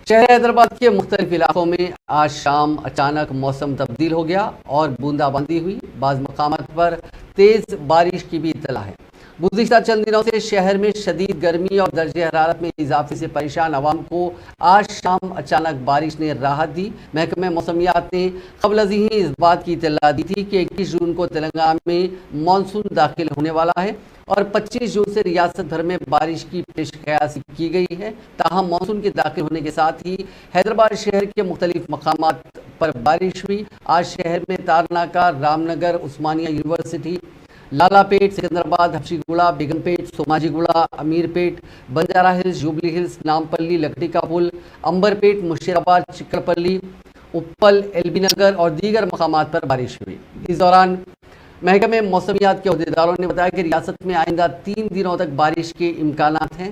شہر حیدرآباد کے مختلف علاقوں میں آج شام اچانک موسم تبدیل ہو گیا اور بوندا باندی ہوئی۔ بعض مقامات پر تیز بارش کی بھی اطلاع ہے۔ گزشتہ چند دنوں سے شہر میں شدید گرمی اور درجہ حرارت میں اضافے سے پریشان عوام کو آج شام اچانک بارش نے راحت دی۔ محکمہ موسمیات نے قبل از ہی اس بات کی اطلاع دی تھی کہ 21 جون کو تلنگانہ میں مانسون داخل ہونے والا ہے اور 25 جون سے ریاست بھر میں بارش کی پیش قیاسی کی گئی ہے۔ تاہم مانسون کے داخل ہونے کے ساتھ ہی حیدرآباد شہر کے مختلف مقامات پر بارش ہوئی۔ آج شہر میں Tarnaka, Ram Nagar, Osmania University, Lalapet, Secunderabad, Habsiguda, Begumpet, Somajiguda, Ameerpet, Banjara Hills, Jubilee Hills, Nampally, Lakdi ka پل، امبر پیٹ، مشیرآباد، چکر پلی، اپل، ایل بی نگر اور دیگر مقامات پر بارش ہوئی۔ اس دوران محکمہ موسمیات کے عہدیداروں نے بتایا کہ ریاست میں آئندہ 3 دنوں تک بارش کے امکانات ہیں۔